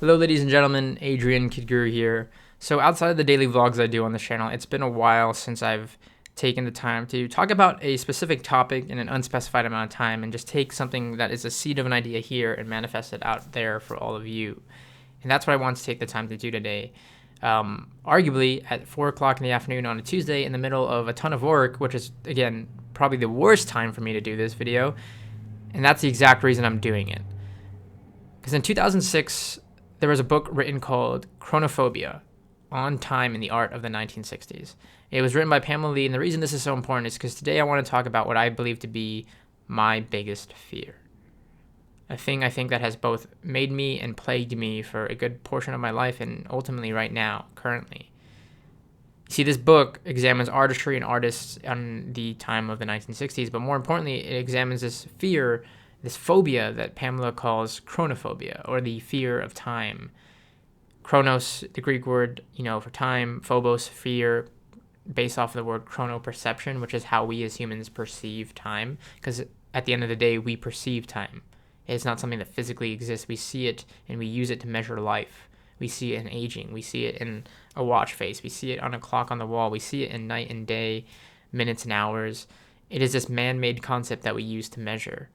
Hello, ladies and gentlemen. Adrian Cauguiran here. So, outside of the daily vlogs I do on this channel, it's been a while since I've taken the time to talk about a specific topic in an unspecified amount of time and just take something that is a seed of an idea here and manifest it out there for all of you. And that's what I want to take the time to do today. Arguably, at 4 o'clock in the afternoon on a Tuesday in the middle of a ton of work, which is, again, probably the worst time for me to do this video. And that's the exact reason I'm doing it. Because in 2006, there was a book written called ChronoPhobia, On Time in the Art of the 1960s. It was written by Pamela Lee, and the reason this is so important is because today I want to talk about what I believe to be my biggest fear. A thing I think that has both made me and plagued me for a good portion of my life and ultimately right now, currently. See, this book examines artistry and artists on the time of the 1960s, but more importantly, it examines this fear, this phobia that Pamela calls chronophobia, or the fear of time. Chronos, the Greek word, for time, phobos, fear, based off of the word chronoperception, which is how we as humans perceive time, because at the end of the day, we perceive time. It's not something that physically exists. We see it and we use it to measure life. We see it in aging. We see it in a watch face. We see it on a clock on the wall. We see it in night and day, minutes and hours. It is this man-made concept that we use to measure.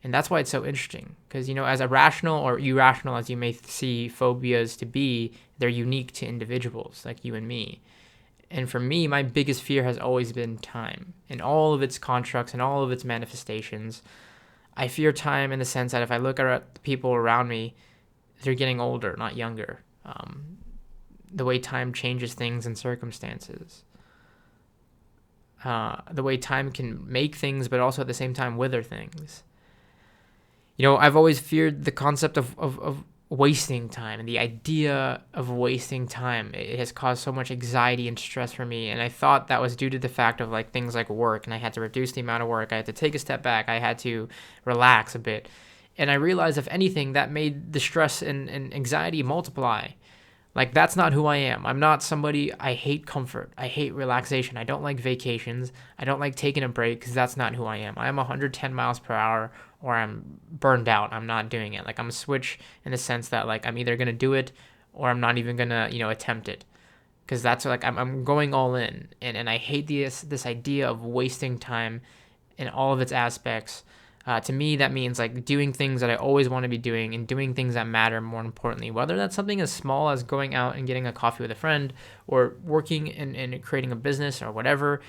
And that's why it's so interesting. Because, as irrational or irrational as you may see phobias to be, they're unique to individuals like you and me. And for me, my biggest fear has always been time in all of its constructs and all of its manifestations. I fear time in the sense that if I look at the people around me, they're getting older, not younger. The way time changes things and circumstances. The way time can make things, but also at the same time wither things. I've always feared the concept of wasting time, and the idea of wasting time. It has caused so much anxiety and stress for me, and I thought that was due to the fact of things like work, and I had to reduce the amount of work. I had to take a step back. I had to relax a bit. And I realized, if anything, that made the stress and anxiety multiply. That's not who I am. I'm not somebody. I hate comfort. I hate relaxation. I don't like vacations. I don't like taking a break because that's not who I am. I am 110 miles per hour or I'm burned out. I'm not doing it. I'm a switch in the sense that I'm either going to do it or I'm not even going to, attempt it. Because that's I'm going all in. And I hate this idea of wasting time in all of its aspects. To me, that means doing things that I always want to be doing and doing things that matter, more importantly, whether that's something as small as going out and getting a coffee with a friend or working and creating a business or whatever.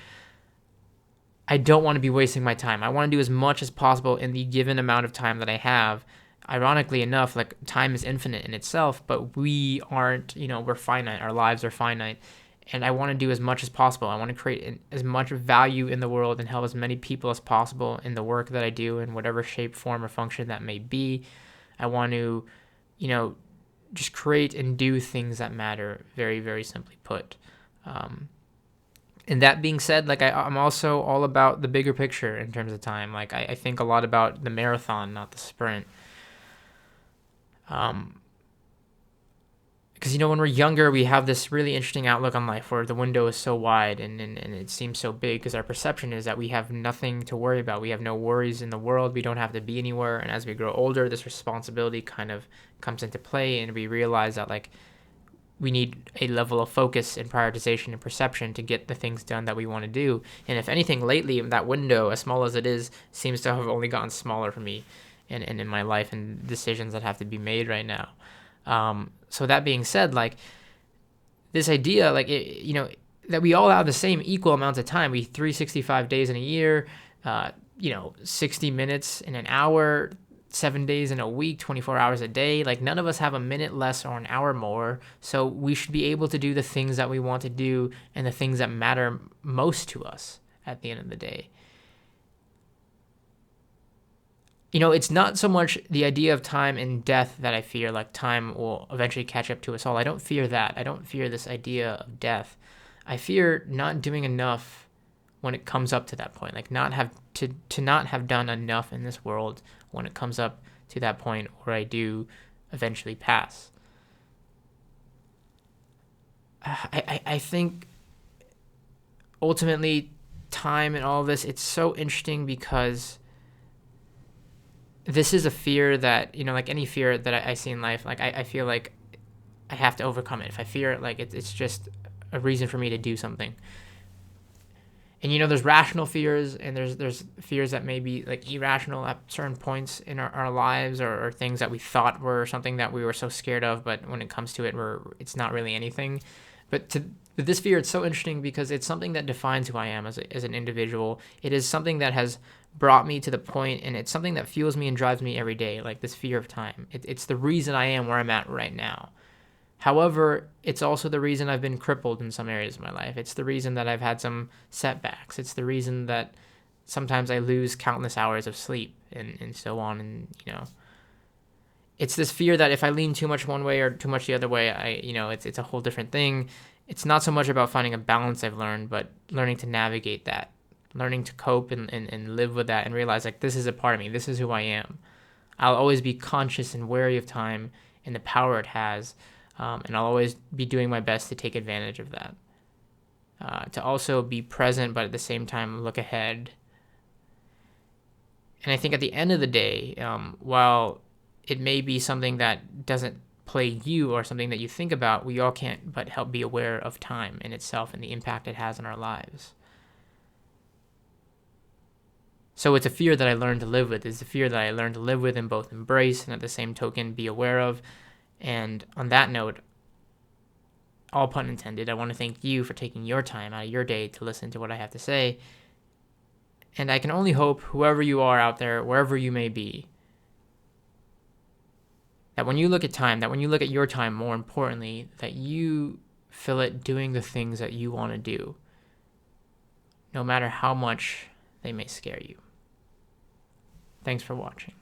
I don't want to be wasting my time. I want to do as much as possible in the given amount of time that I have. Ironically enough, time is infinite in itself, but we aren't, we're finite. Our lives are finite. And I want to do as much as possible. I want to create as much value in the world and help as many people as possible in the work that I do in whatever shape, form, or function that may be. I want to, just create and do things that matter, very, very simply put. And that being said, I'm also all about the bigger picture in terms of time. I think a lot about the marathon, not the sprint. Because, when we're younger, we have this really interesting outlook on life where the window is so wide and it seems so big because our perception is that we have nothing to worry about. We have no worries in the world. We don't have to be anywhere. And as we grow older, this responsibility kind of comes into play, and we realize that, we need a level of focus and prioritization and perception to get the things done that we want to do. And if anything, lately, that window, as small as it is, seems to have only gotten smaller for me and in my life and decisions that have to be made right now. So that being said, this idea, that we all have the same equal amounts of time. We 365 days in a year, 60 minutes in an hour, 7 days in a week, 24 hours a day. None of us have a minute less or an hour more. So we should be able to do the things that we want to do and the things that matter most to us at the end of the day. It's not so much the idea of time and death that I fear, time will eventually catch up to us all. I don't fear that. I don't fear this idea of death. I fear not doing enough when it comes up to that point, not have done enough in this world when it comes up to that point where I do eventually pass. I think ultimately time and all of this, it's so interesting because this is a fear that, like any fear that I see in life, like I feel like I have to overcome it. If I fear it, like it's just a reason for me to do something. And there's rational fears, and there's fears that may be like irrational at certain points in our lives, or things that we thought were something that we were so scared of, but when it comes to it, it's not really anything. But with this fear, it's so interesting because it's something that defines who I am as an individual. It is something that has brought me to the point, and it's something that fuels me and drives me every day, like this fear of time. It's the reason I am where I'm at right now. However, it's also the reason I've been crippled in some areas of my life. It's the reason that I've had some setbacks. It's the reason that sometimes I lose countless hours of sleep and so on. And, it's this fear that if I lean too much one way or too much the other way, it's a whole different thing. It's not so much about finding a balance I've learned, but learning to navigate that, learning to cope and live with that and realize like this is a part of me. This is who I am. I'll always be conscious and wary of time and the power it has. And I'll always be doing my best to take advantage of that. To also be present, but at the same time look ahead. And I think at the end of the day, while it may be something that doesn't plague you or something that you think about, we all can't but help be aware of time in itself and the impact it has on our lives. So it's a fear that I learned to live with. It's a fear that I learned to live with and both embrace and at the same token be aware of. And on that note, all pun intended, I want to thank you for taking your time out of your day to listen to what I have to say. And I can only hope, whoever you are out there, wherever you may be, that when you look at time, that when you look at your time, more importantly, that you fill it doing the things that you want to do, no matter how much they may scare you. Thanks for watching.